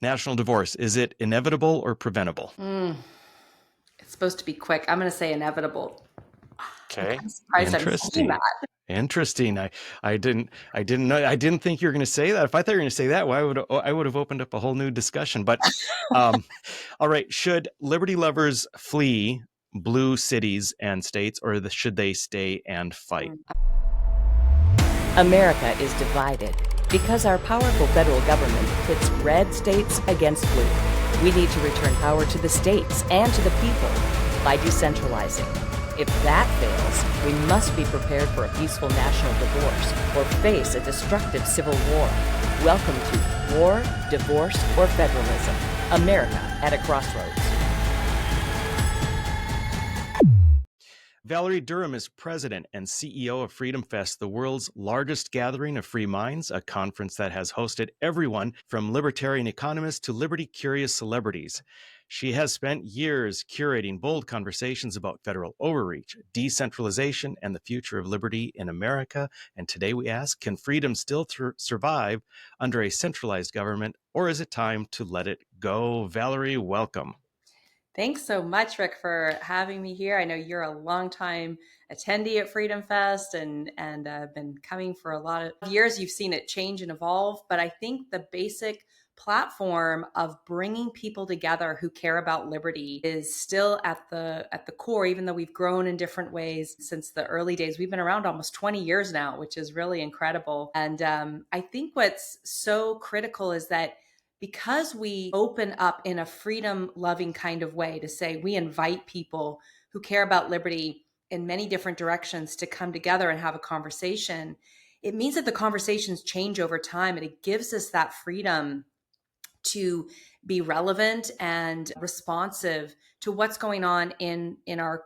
National divorce, is it inevitable or preventable? It's supposed to be quick. I'm going to say inevitable. I'm Okay. kind of surprised I'm saying Interesting. that. Interesting. I didn't know, I didn't think you were going to say that. If I thought you were going to say that, well, I would have opened up a whole new discussion. But, um, all right. Should liberty lovers flee blue cities and states, or should they stay and fight? America is divided because our powerful federal government pits red states against blue. We need to return power to the states and to the people by decentralizing. If that fails, we must be prepared for a peaceful national divorce or face a destructive civil war. Welcome to War, Divorce, or Federalism. America at a crossroads. Valerie Durham is president and CEO of FreedomFest, the world's largest gathering of free minds, a conference that has hosted everyone from libertarian economists to liberty-curious celebrities. She has spent years curating bold conversations about federal overreach, decentralization, and the future of liberty in America. And today we ask, can freedom still survive under a centralized government, or is it time to let it go? Valerie, welcome. Thanks so much, Rick, for having me here. I know you're a longtime attendee at Freedom Fest and been coming for a lot of years. You've seen it change and evolve, but I think the basic platform of bringing people together who care about liberty is still at the core. Even though we've grown in different ways since the early days, we've been around almost 20 years now, which is really incredible. And I think what's so critical is that because we open up in a freedom loving kind of way to say we invite people who care about liberty in many different directions to come together and have a conversation, it means that the conversations change over time and it gives us that freedom to be relevant and responsive to what's going on in our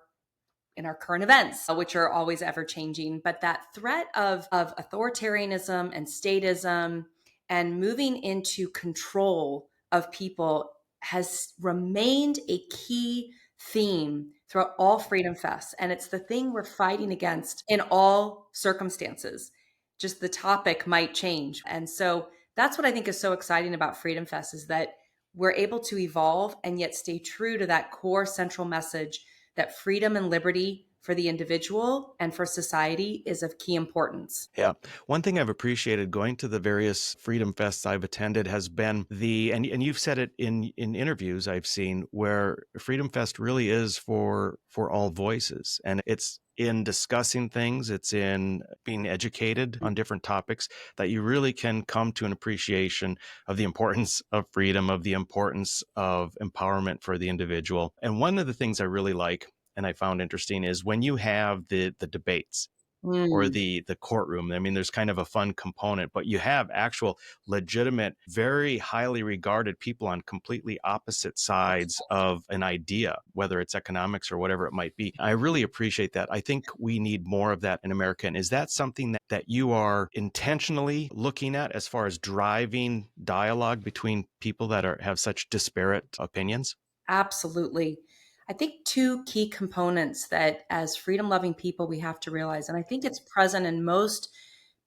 current events, which are always ever changing. But that threat of authoritarianism and statism and moving into control of people has remained a key theme throughout all Freedom Fests. And it's the thing we're fighting against in all circumstances. Just the topic might change. And so that's what I think is so exciting about Freedom Fest is that we're able to evolve and yet stay true to that core central message that freedom and liberty for the individual and for society is of key importance. Yeah. One thing I've appreciated going to the various Freedom Fests I've attended has been and you've said it in interviews I've seen, where Freedom Fest really is for all voices. And it's in discussing things, it's in being educated on different topics, that you really can come to an appreciation of the importance of freedom, of the importance of empowerment for the individual. And one of the things I really like and I found interesting is when you have the debates or Mm. the courtroom. I mean, there's kind of a fun component, but you have actual legitimate, very highly regarded people on completely opposite sides of an idea, whether it's economics or whatever it might be. I really appreciate that. I think we need more of that in America. And is that something that you are intentionally looking at as far as driving dialogue between people that have such disparate opinions? Absolutely. I think two key components that as freedom loving people we have to realize, and I think it's present in most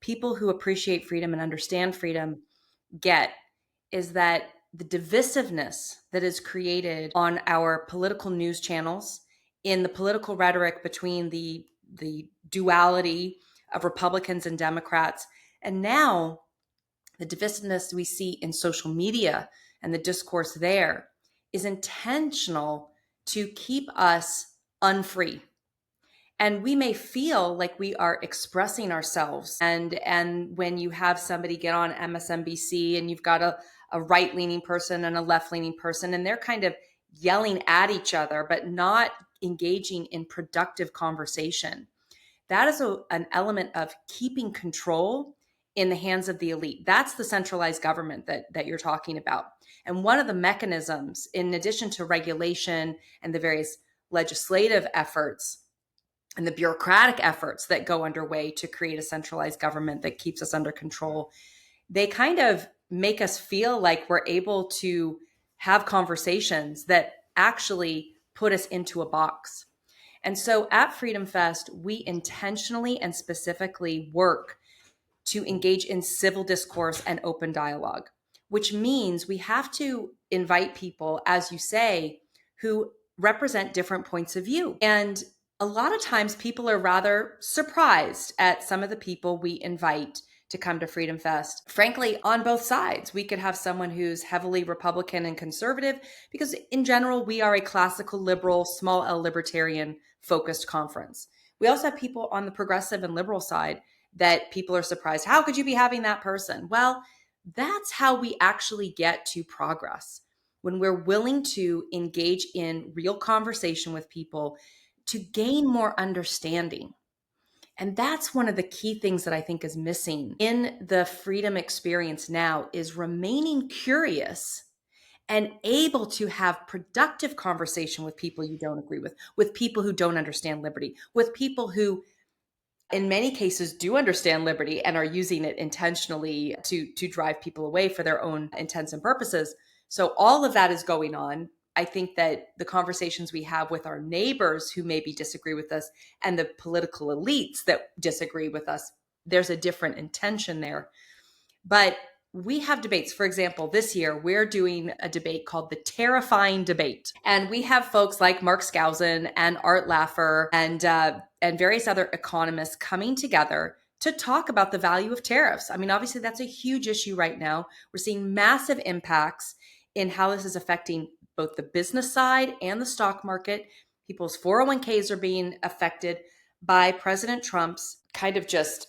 people who appreciate freedom and understand freedom get, is that the divisiveness that is created on our political news channels in the political rhetoric between the duality of Republicans and Democrats, and now the divisiveness we see in social media and the discourse there is intentional to keep us unfree. And we may feel like we are expressing ourselves. And when you have somebody get on MSNBC and you've got a right-leaning person and a left-leaning person, and they're kind of yelling at each other, but not engaging in productive conversation, that is an element of keeping control in the hands of the elite. That's the centralized government that you're talking about. And one of the mechanisms, in addition to regulation and the various legislative efforts and the bureaucratic efforts that go underway to create a centralized government that keeps us under control, they kind of make us feel like we're able to have conversations that actually put us into a box. And so at Freedom Fest, we intentionally and specifically work to engage in civil discourse and open dialogue. which means we have to invite people, as you say, who represent different points of view. And a lot of times people are rather surprised at some of the people we invite to come to Freedom Fest. Frankly, on both sides, we could have someone who's heavily Republican and conservative, because in general, we are a classical liberal, small L libertarian focused conference. We also have people on the progressive and liberal side that people are surprised. How could you be having that person? Well, that's how we actually get to progress. When we're willing to engage in real conversation with people to gain more understanding. And that's one of the key things that I think is missing in the freedom experience now, is remaining curious and able to have productive conversation with people you don't agree with people who don't understand liberty, with people who in many cases do understand liberty and are using it intentionally to drive people away for their own intents and purposes. So all of that is going on. I think that the conversations we have with our neighbors who maybe disagree with us and the political elites that disagree with us, there's a different intention there. But we have debates. For example, this year we're doing a debate called the Terrifying Debate. And we have folks like Mark Skousen and Art Laffer and various other economists coming together to talk about the value of tariffs. I mean, obviously that's a huge issue right now. We're seeing massive impacts in how this is affecting both the business side and the stock market. People's 401ks are being affected by President Trump's kind of just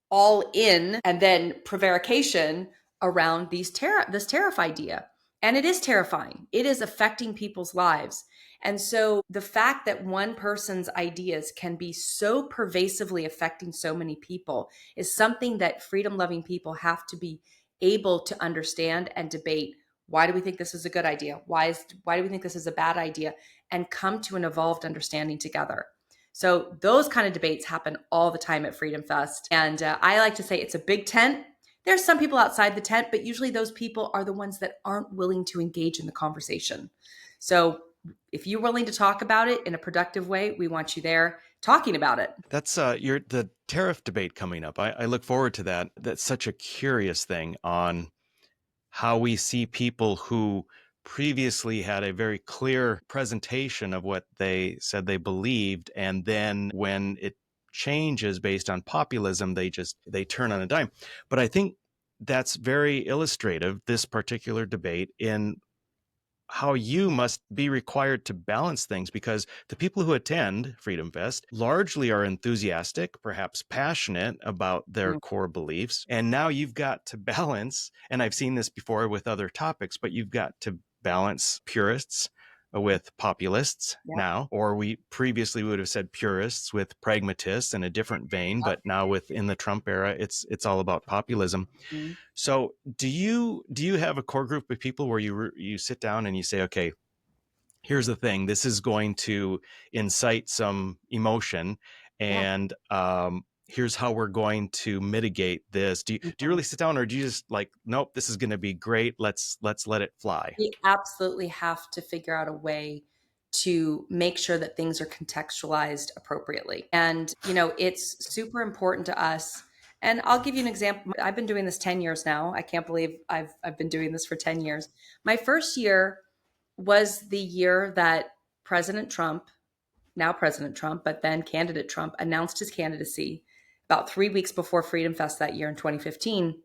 all in and then prevarication around this tariff idea. And it is terrifying. It is affecting people's lives. And so the fact that one person's ideas can be so pervasively affecting so many people is something that freedom-loving people have to be able to understand and debate. Why do we think this is a good idea? Why do we think this is a bad idea? And come to an evolved understanding together. So those kind of debates happen all the time at Freedom Fest. And I like to say it's a big tent. There's some people outside the tent, but usually those people are the ones that aren't willing to engage in the conversation. So if you're willing to talk about it in a productive way, we want you there talking about it. That's the tariff debate coming up. I look forward to that. That's such a curious thing on how we see people who previously had a very clear presentation of what they said they believed, and then when it changes based on populism, they turn on a dime. But I think that's very illustrative, this particular debate, in how you must be required to balance things, because the people who attend Freedom Fest largely are enthusiastic, perhaps passionate about their core beliefs. And now you've got to balance, and I've seen this before with other topics, but you've got to balance purists with populists now, or we previously would have said purists with pragmatists in a different vein, but now within the Trump era, it's all about populism. Mm-hmm. So do you have a core group of people where you sit down and you say, okay, here's the thing, this is going to incite some emotion, and here's how we're going to mitigate this. Do you really sit down, or do you just like, nope, this is going to be great, let's let it fly? We absolutely have to figure out a way to make sure that things are contextualized appropriately. And, it's super important to us. And I'll give you an example. I've been doing this 10 years now. I can't believe I've been doing this for 10 years. My first year was the year that President Trump, now President Trump, but then candidate Trump, announced his candidacy about 3 weeks before Freedom Fest that year in 2015.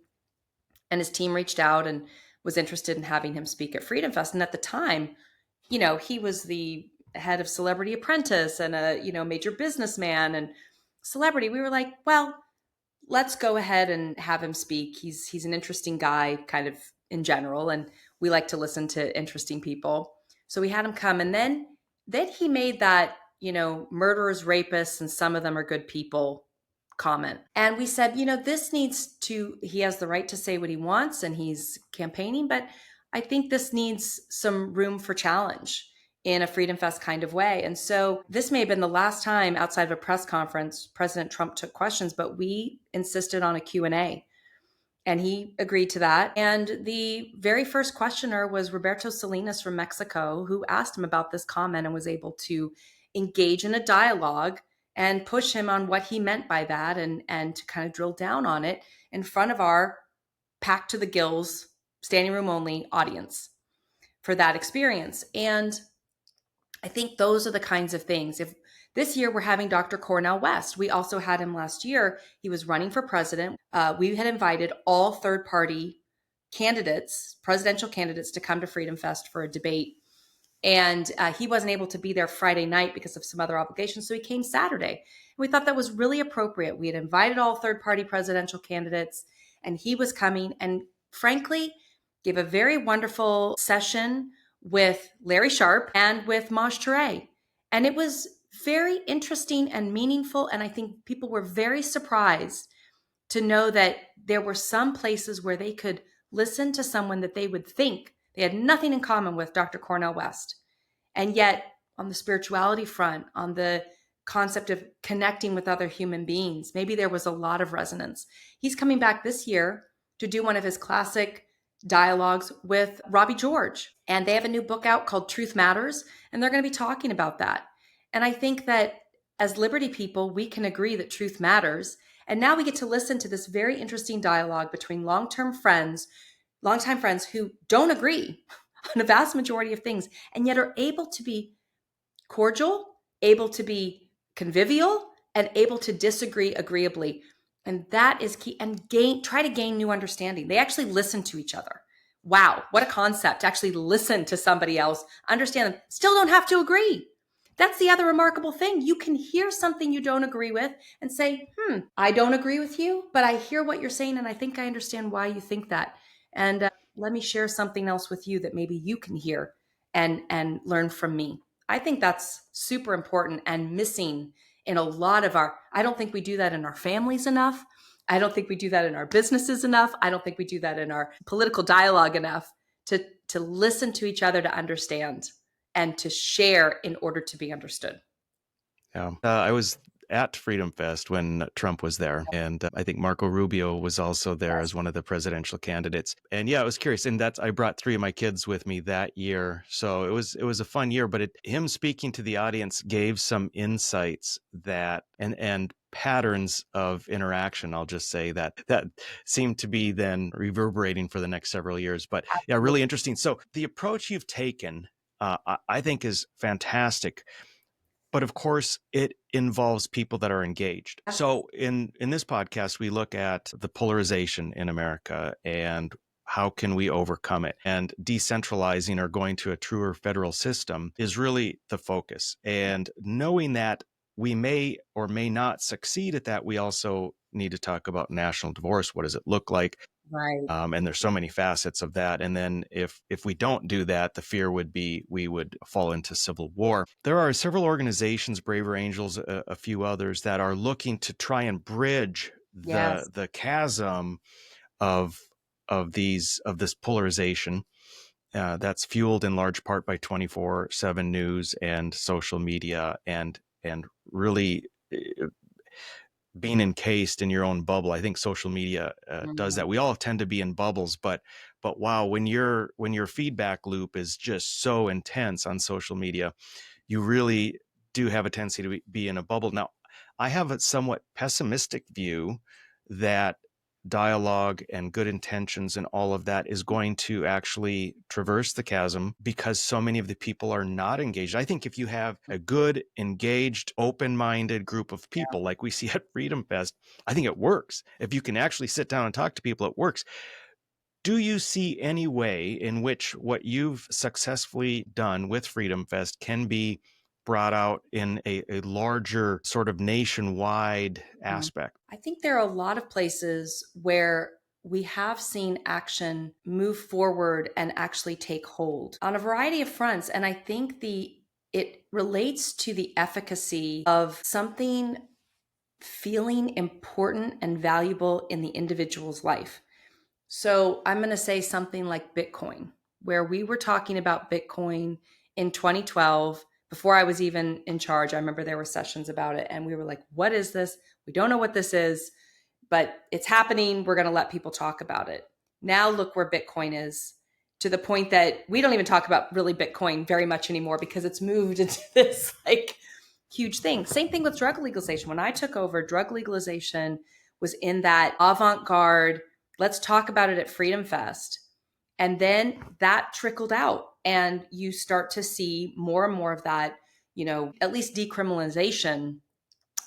And his team reached out and was interested in having him speak at Freedom Fest. And at the time, he was the head of Celebrity Apprentice and a, major businessman and celebrity. We were like, well, let's go ahead and have him speak. He's an interesting guy kind of in general. And we like to listen to interesting people. So we had him come. And then he made that, murderers, rapists, and some of them are good people comment. And we said, he has the right to say what he wants and he's campaigning, but I think this needs some room for challenge in a Freedom Fest kind of way. And so this may have been the last time outside of a press conference President Trump took questions, but we insisted on a Q&A. And he agreed to that. And the very first questioner was Roberto Salinas from Mexico, who asked him about this comment and was able to engage in a dialogue and push him on what he meant by that and to kind of drill down on it in front of our packed to the gills standing room only audience for that experience. And I think those are the kinds of things. If this year we're having Dr. Cornel West, we also had him last year. He was running for president. We had invited all third-party candidates, presidential candidates, to come to Freedom Fest for a debate. And he wasn't able to be there Friday night because of some other obligations, so he came Saturday. And we thought that was really appropriate. We had invited all third-party presidential candidates, and he was coming, and frankly, gave a very wonderful session with Larry Sharp and with Maj Touré. And it was very interesting and meaningful, and I think people were very surprised to know that there were some places where they could listen to someone that they would think they had nothing in common with, Dr. Cornel West. And yet, on the spirituality front, on the concept of connecting with other human beings, maybe there was a lot of resonance. He's coming back this year to do one of his classic dialogues with Robbie George. And they have a new book out called Truth Matters, and they're going to be talking about that. And I think that as liberty people, we can agree that truth matters. And now we get to listen to this very interesting dialogue between longtime friends who don't agree on a vast majority of things, and yet are able to be cordial, able to be convivial, and able to disagree agreeably. And that is key. And try to gain new understanding. They actually listen to each other. Wow, what a concept to actually listen to somebody else, understand them, still don't have to agree. That's the other remarkable thing. You can hear something you don't agree with and say, I don't agree with you, but I hear what you're saying, and I think I understand why you think that. And let me share something else with you that maybe you can hear and learn from me. I think that's super important and missing in a lot of I don't think we do that in our families enough. I don't think we do that in our businesses enough. I don't think we do that in our political dialogue enough to listen to each other, to understand, and to share in order to be understood. Yeah. I was at Freedom Fest when Trump was there, and I think Marco Rubio was also there as one of the presidential candidates. And yeah, I was curious, and I brought 3 of my kids with me that year, so it was a fun year. But him speaking to the audience gave some insights that and patterns of interaction, I'll just say, that seemed to be then reverberating for the next several years. But yeah, really interesting. So the approach you've taken, I think, is fantastic. But of course, it involves people that are engaged. So in this podcast, we look at the polarization in America and how can we overcome it? And decentralizing or going to a truer federal system is really the focus. And knowing that we may or may not succeed at that, we also need to talk about national divorce. What does it look like? Right. And there's so many facets of that. And then if we don't do that, the fear would be we would fall into civil war. There are several organizations, Braver Angels, a few others, that are looking to try and bridge the chasm of this polarization that's fueled in large part by 24/7 news and social media and really being encased in your own bubble. I think social media does that. We all tend to be in bubbles, but wow, when your feedback loop is just so intense on social media, you really do have a tendency to be in a bubble. Now, I have a somewhat pessimistic view that dialogue and good intentions and all of that is going to actually traverse the chasm because so many of the people are not engaged. I think if you have a good, engaged, open-minded group of people like we see at Freedom Fest, I think it works. If you can actually sit down and talk to people, it works. Do you see any way in which what you've successfully done with Freedom Fest can be brought out in a larger sort of nationwide aspect? I think there are a lot of places where we have seen action move forward and actually take hold on a variety of fronts. And I think it relates to the efficacy of something feeling important and valuable in the individual's life. So I'm going to say something like Bitcoin, where we were talking about Bitcoin in 2012. Before I was even in charge, I remember there were sessions about it, and we were like, what is this? We don't know what this is, but it's happening. We're going to let people talk about it. Now look where Bitcoin is, to the point that we don't even talk about really Bitcoin very much anymore because it's moved into this like huge thing. Same thing with drug legalization. When I took over, drug legalization was in that avant-garde, let's talk about it at Freedom Fest. And then that trickled out, and you start to see more and more of that, at least decriminalization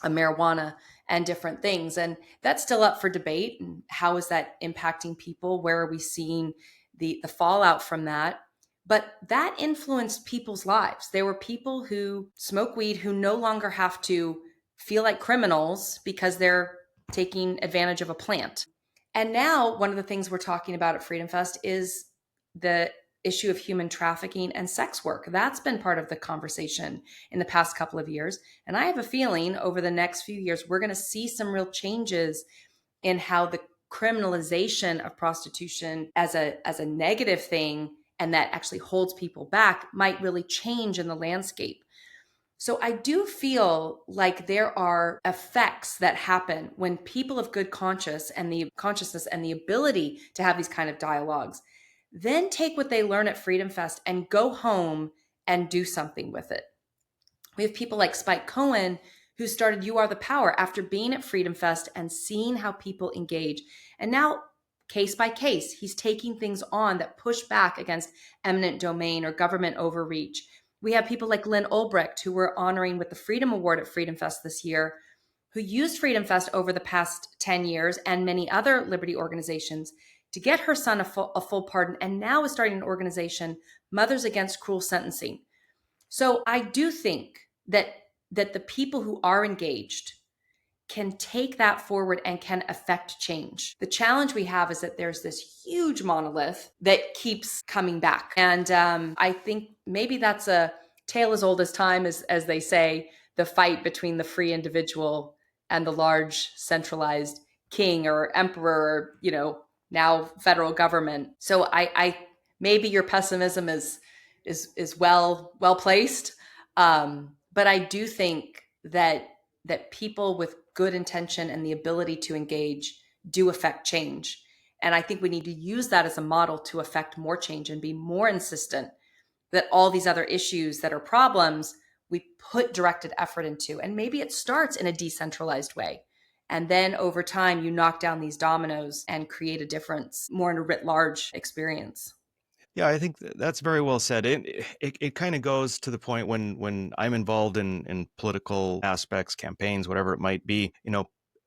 of marijuana and different things. And that's still up for debate. And how is that impacting people? Where are we seeing the fallout from that? But that influenced people's lives. There were people who smoke weed who no longer have to feel like criminals because they're taking advantage of a plant. And now one of the things we're talking about at Freedom Fest is the issue of human trafficking and sex work. That's been part of the conversation in the past couple of years. And I have a feeling over the next few years, we're going to see some real changes in how the criminalization of prostitution as a negative thing, and that actually holds people back, might really change in the landscape. So I do feel like there are effects that happen when people of good conscience and the consciousness and the ability to have these kind of dialogues then take what they learn at Freedom Fest and go home and do something with it. We have people like Spike Cohen, who started You Are the Power after being at Freedom Fest and seeing how people engage. And now, case by case, he's taking things on that push back against eminent domain or government overreach. We have people like Lynn Ulbricht, who we're honoring with the Freedom Award at Freedom Fest this year, who used Freedom Fest over the past 10 years and many other liberty organizations to get her son a full pardon, and now is starting an organization, Mothers Against Cruel Sentencing. So I do think that the people who are engaged can take that forward and can affect change. The challenge we have is that there's this huge monolith that keeps coming back. And I think maybe that's a tale as old as time, as they say, the fight between the free individual and the large centralized king or emperor, or, now federal government. So I maybe your pessimism is well placed. But I do think that people with good intention and the ability to engage do affect change. And I think we need to use that as a model to affect more change and be more insistent that all these other issues that are problems, we put directed effort into. And maybe it starts in a decentralized way. And then over time, you knock down these dominoes and create a difference more in a writ large experience. Yeah, I think that's very well said. It kind of goes to the point when I'm involved in political aspects, campaigns, whatever it might be,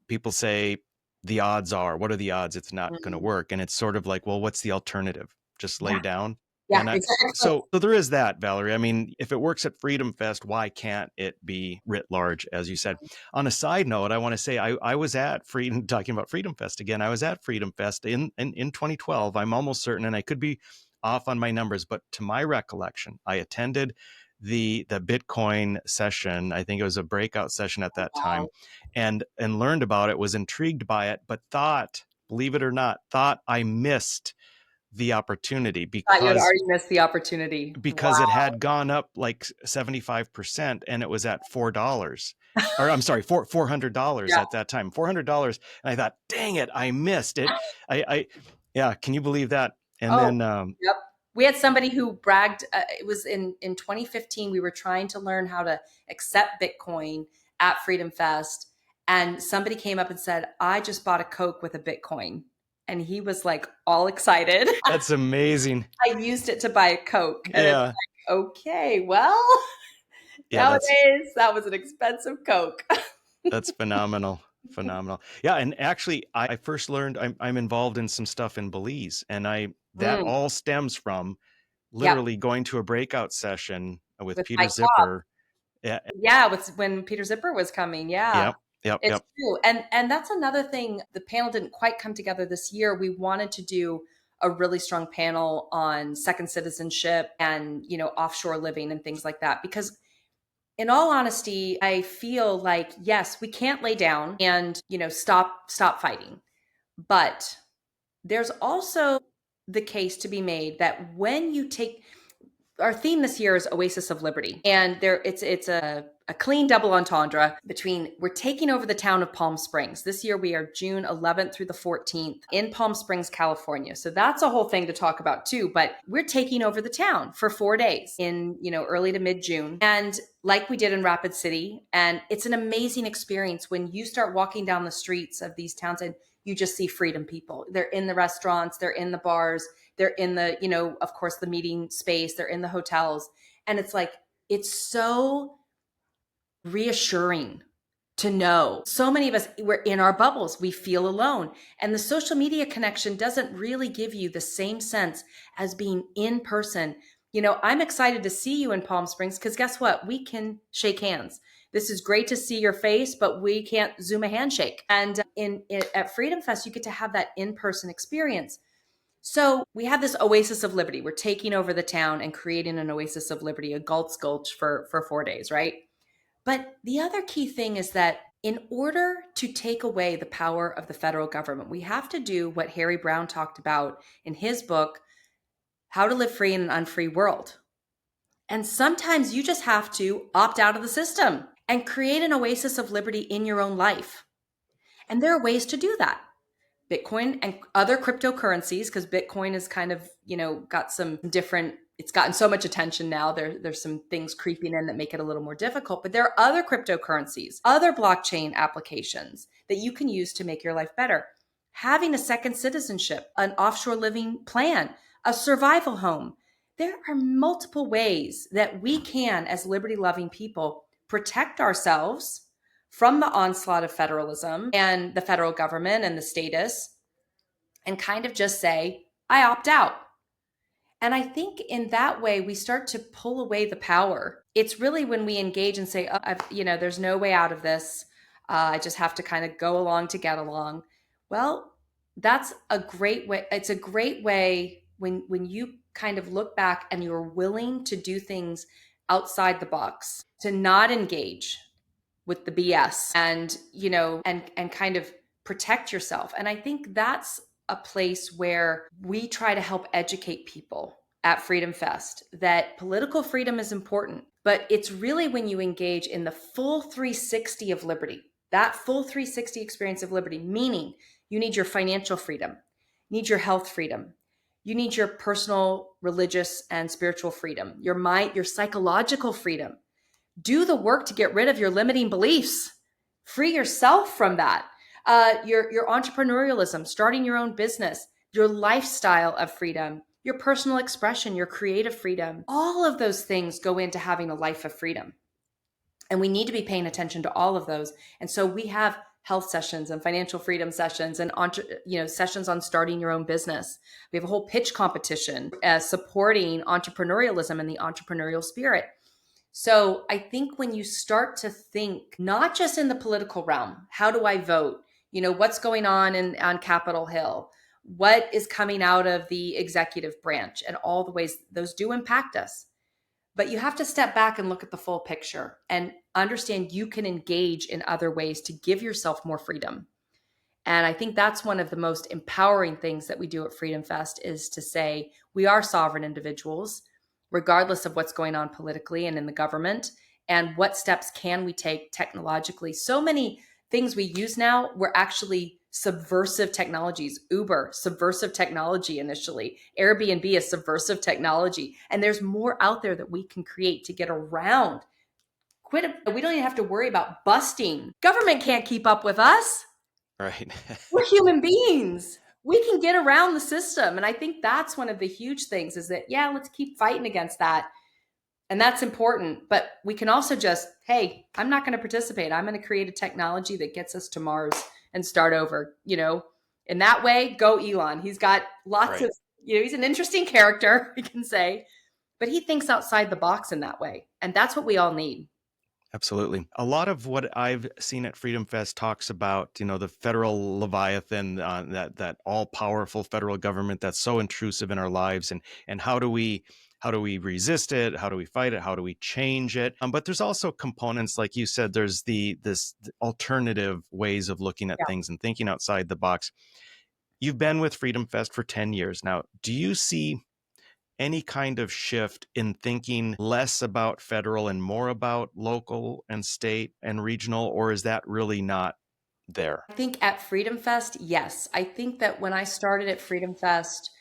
people say the odds are, what are the odds it's not going to work? And it's sort of like, well, what's the alternative? Just lay down. Yeah, And exactly. so there is that, Valerie. I mean, if it works at Freedom Fest, why can't it be writ large, as you said? On a side note, I want to say I was at talking about Freedom Fest again. I was at Freedom Fest in 2012. I'm almost certain, and I could be off on my numbers, but to my recollection, I attended the Bitcoin session. I think it was a breakout session at that time, and learned about it, was intrigued by it, but believe it or not, thought I missed the opportunity because you had already missed the opportunity. Because it had gone up like 75% and it was at $4. Or I'm sorry, $400 at that time, $400. And I thought, dang it, I missed it. Yeah, can you believe that? And then, yep. We had somebody who bragged, it was in 2015, we were trying to learn how to accept Bitcoin at Freedom Fest. And somebody came up and said, I just bought a Coke with a Bitcoin. And he was like all excited. That's amazing. I used it to buy a Coke. And yeah. It's like, okay, well, nowadays that was an expensive Coke. That's phenomenal. Phenomenal. Yeah. And actually, I first learned I'm involved in some stuff in Belize, and that all stems from literally going to a breakout session with Peter Mike Zipper. Yeah. When Peter Zipper was coming. Yeah. Yep. It's true. And that's another thing. The panel didn't quite come together this year. We wanted to do a really strong panel on second citizenship and, offshore living and things like that. Because in all honesty, I feel like, yes, we can't lay down and, stop fighting. But there's also the case to be made that when you take, our theme this year is Oasis of Liberty. And it's a clean double entendre between, we're taking over the town of Palm Springs. This year we are June 11th through the 14th in Palm Springs, California. So that's a whole thing to talk about too, but we're taking over the town for 4 days in, early to mid-June. And like we did in Rapid City, and it's an amazing experience when you start walking down the streets of these towns and you just see freedom people. They're in the restaurants, they're in the bars. they're in the, of course, the meeting space, they're in the hotels. And it's like, it's so reassuring to know so many of us, we're in our bubbles, we feel alone. And the social media connection doesn't really give you the same sense as being in person. I'm excited to see you in Palm Springs because guess what? We can shake hands. This is great to see your face, but we can't Zoom a handshake. And at Freedom Fest, you get to have that in-person experience. So we have this oasis of liberty. We're taking over the town and creating an oasis of liberty, a Galt's Gulch for 4 days, right? But the other key thing is that in order to take away the power of the federal government, we have to do what Harry Brown talked about in his book, How to Live Free in an Unfree World. And sometimes you just have to opt out of the system and create an oasis of liberty in your own life. And there are ways to do that. Bitcoin and other cryptocurrencies, because Bitcoin is kind of, got some different, it's gotten so much attention now. There's some things creeping in that make it a little more difficult, but there are other cryptocurrencies, other blockchain applications that you can use to make your life better. Having a second citizenship, an offshore living plan, a survival home. There are multiple ways that we can, as liberty-loving people, protect ourselves from the onslaught of federalism and the federal government and the status, and kind of just say, I opt out. And I think in that way, we start to pull away the power. It's really when we engage and say, there's no way out of this. I just have to kind of go along to get along. Well, that's a great way. It's a great way when you kind of look back and you're willing to do things outside the box, to not engage with the BS and, and kind of protect yourself. And I think that's a place where we try to help educate people at Freedom Fest that political freedom is important, but it's really when you engage in the full 360 of liberty, that full 360 experience of liberty, meaning you need your financial freedom, you need your health freedom, you need your personal, religious, and spiritual freedom, your mind, your psychological freedom. Do the work to get rid of your limiting beliefs. Free yourself from that. Your entrepreneurialism, starting your own business, your lifestyle of freedom, your personal expression, your creative freedom. All of those things go into having a life of freedom. And we need to be paying attention to all of those. And so we have health sessions and financial freedom sessions and sessions on starting your own business. We have a whole pitch competition supporting entrepreneurialism and the entrepreneurial spirit. So I think when you start to think, not just in the political realm, how do I vote? What's going on Capitol Hill? What is coming out of the executive branch and all the ways those do impact us? But you have to step back and look at the full picture and understand you can engage in other ways to give yourself more freedom. And I think that's one of the most empowering things that we do at Freedom Fest is to say we are sovereign individuals, regardless of what's going on politically and in the government, and what steps can we take technologically. So many things we use now were actually subversive technologies. Uber, subversive technology initially. Airbnb is subversive technology. And there's more out there that we can create to get around. We don't even have to worry about busting. Government can't keep up with us. Right. We're human beings. We can get around the system. And I think that's one of the huge things is that, let's keep fighting against that. And that's important. But we can also just, hey, I'm not going to participate. I'm going to create a technology that gets us to Mars and start over, in that way, go Elon. He's got lots of, he's an interesting character, we can say, but he thinks outside the box in that way. And that's what we all need. Absolutely. A lot of what I've seen at Freedom Fest talks about, the federal Leviathan, that all-powerful federal government that's so intrusive in our lives, and how do we resist it? How do we fight it? How do we change it? But there's also components, like you said, there's this alternative ways of looking at things and thinking outside the box. You've been with Freedom Fest for 10 years now. Do you see any kind of shift in thinking less about federal and more about local and state and regional, or is that really not there? I think at Freedom Fest, yes. I think that when I started at Freedom Fest,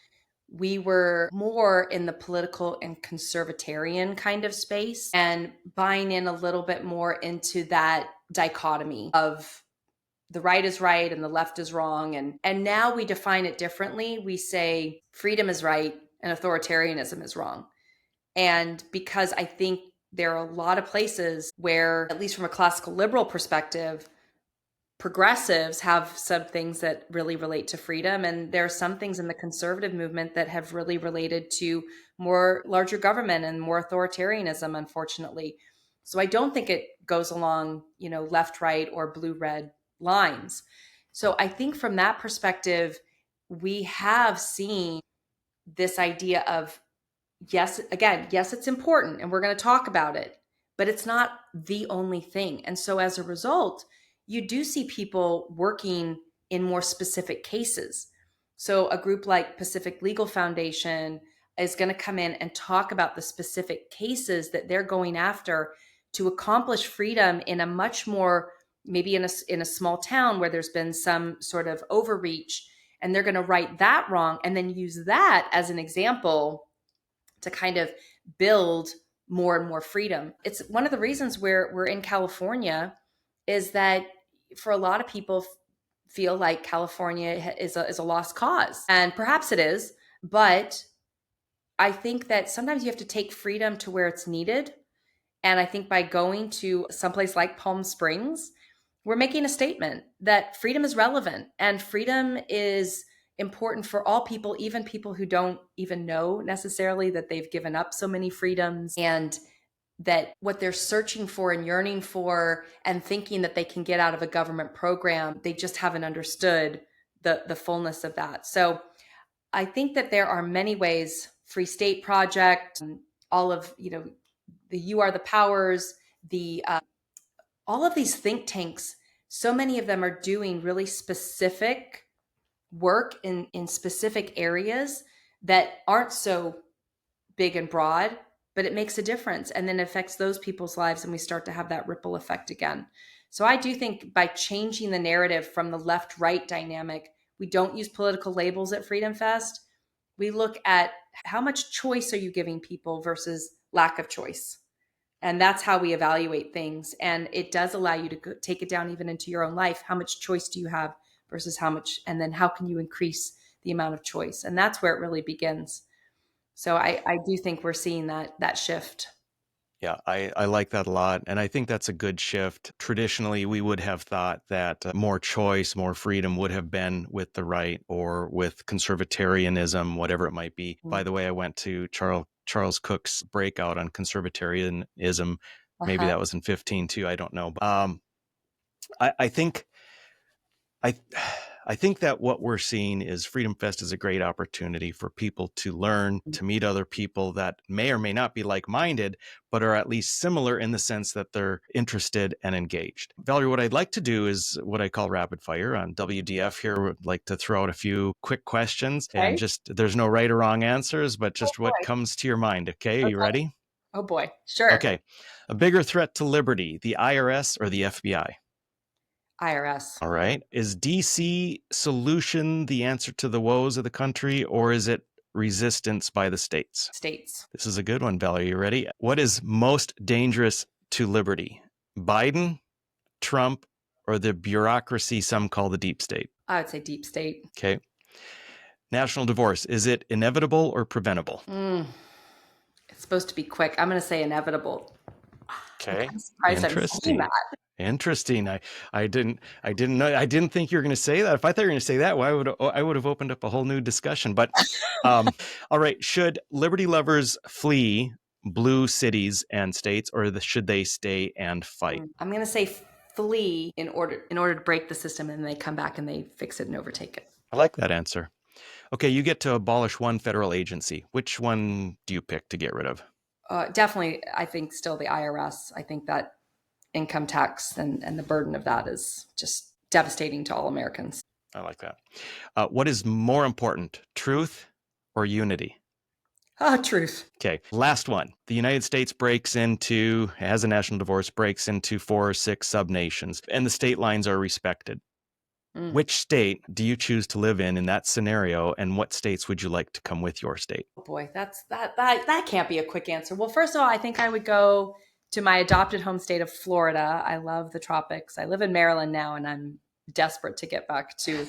we were more in the political and conservatarian kind of space and buying in a little bit more into that dichotomy of the right is right and the left is wrong. And now we define it differently. We say freedom is right and authoritarianism is wrong. And because I think there are a lot of places where, at least from a classical liberal perspective, progressives have some things that really relate to freedom. And there are some things in the conservative movement that have really related to more larger government and more authoritarianism, unfortunately. So I don't think it goes along, left, right, or blue, red lines. So I think from that perspective, we have seen this idea of, yes, again, yes, it's important and we're going to talk about it, but it's not the only thing. And so as a result, you do see people working in more specific cases. So a group like Pacific Legal Foundation is going to come in and talk about the specific cases that they're going after to accomplish freedom in a much more, maybe in a small town where there's been some sort of overreach, and they're going to right that wrong and then use that as an example to kind of build more and more freedom. It's one of the reasons we're in California, is that for a lot of people feel like California is a lost cause. And perhaps it is, but I think that sometimes you have to take freedom to where it's needed. And I think by going to someplace like Palm Springs, we're making a statement that freedom is relevant and freedom is important for all people, even people who don't even know necessarily that they've given up so many freedoms, and that what they're searching for and yearning for and thinking that they can get out of a government program, they just haven't understood the fullness of that. So I think that there are many ways, Free State Project, all of, the You Are the Powers, the all of these think tanks, so many of them are doing really specific work in specific areas that aren't so big and broad, but it makes a difference and then affects those people's lives, and we start to have that ripple effect again. So I do think by changing the narrative from the left-right dynamic, we don't use political labels at Freedom Fest. We look at how much choice are you giving people versus lack of choice. And that's how we evaluate things. And it does allow you to take it down even into your own life. How much choice do you have versus how much, and then how can you increase the amount of choice? And that's where it really begins. So I do think we're seeing that shift. Yeah, I like that a lot. And I think that's a good shift. Traditionally, we would have thought that more choice, more freedom would have been with the right or with conservatarianism, whatever it might be. By the way, I went to Charles Cook's breakout on conservatarianism. Maybe that was in 15 too. I don't know. I think I think that what we're seeing is Freedom Fest is a great opportunity for people to learn, to meet other people that may or may not be like-minded, but are at least similar in the sense that they're interested and engaged. Valerie, what I'd like to do is what I call rapid fire on WDF here. Would like to throw out a few quick questions, and just, there's no right or wrong answers, but just what comes to your mind. Okay, are you ready? Oh boy, sure. Okay. A bigger threat to liberty, the IRS or the FBI? IRS. All right. Is DC solution the answer to the woes of the country, or is it resistance by the states? States. This is a good one, Valerie. You ready? What is most dangerous to liberty? Biden, Trump, or the bureaucracy some call the deep state? I would say deep state. Okay. National divorce, is it inevitable or preventable? It's supposed to be quick. I'm going to say inevitable. Okay. I'm surprised I'm saying that. Interesting. I didn't know. I didn't think you were going to say that. If I thought you were going to say that, well, I would have opened up a whole new discussion. But all right, should liberty lovers flee blue cities and states, or should they stay and fight? I'm going to say flee in order to break the system, and they come back and they fix it and overtake it. I like that answer. Okay, you get to abolish one federal agency. Which one do you pick to get rid of? Definitely, I think still the IRS. I think that income tax and the burden of that is just devastating to all Americans. I like that. What is more important, truth or unity? Truth. Okay, last one. The United States has a national divorce, breaks into 4 or 6 subnations, and the state lines are respected. Which state do you choose to live in that scenario, and what states would you like to come with your state? Oh boy, that can't be a quick answer. Well, first of all, I think I would go to my adopted home state of Florida. I love the tropics. I live in Maryland now, and I'm desperate to get back to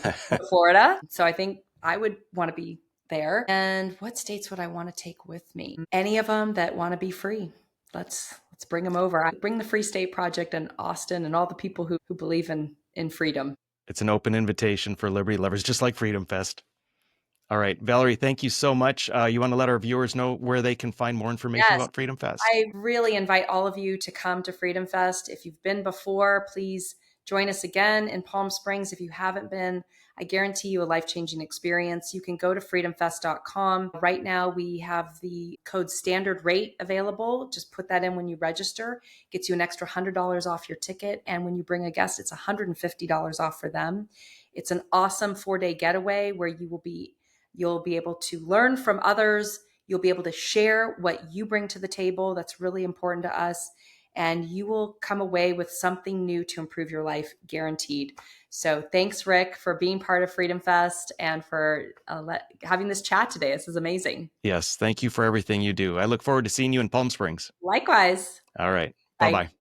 Florida. So I think I would want to be there. And what states would I want to take with me? Any of them that want to be free. Let's bring them over. I bring the Free State Project in Austin and all the people who believe in freedom. It's an open invitation for liberty lovers, just like Freedom Fest. All right, Valerie, thank you so much. You want to let our viewers know where they can find more information Yes, about Freedom Fest? I really invite all of you to come to Freedom Fest. If you've been before, please join us again in Palm Springs. If you haven't been, I guarantee you a life-changing experience. You can go to freedomfest.com. Right now, we have the code standard rate available. Just put that in when you register. Gets you an extra $100 off your ticket. And when you bring a guest, it's $150 off for them. It's an awesome 4-day getaway where you'll be able to learn from others. You'll be able to share what you bring to the table. That's really important to us. And you will come away with something new to improve your life, guaranteed. So thanks, Rick, for being part of Freedom Fest and for having this chat today. This is amazing. Yes, thank you for everything you do. I look forward to seeing you in Palm Springs. Likewise. All right. Bye. Bye-bye.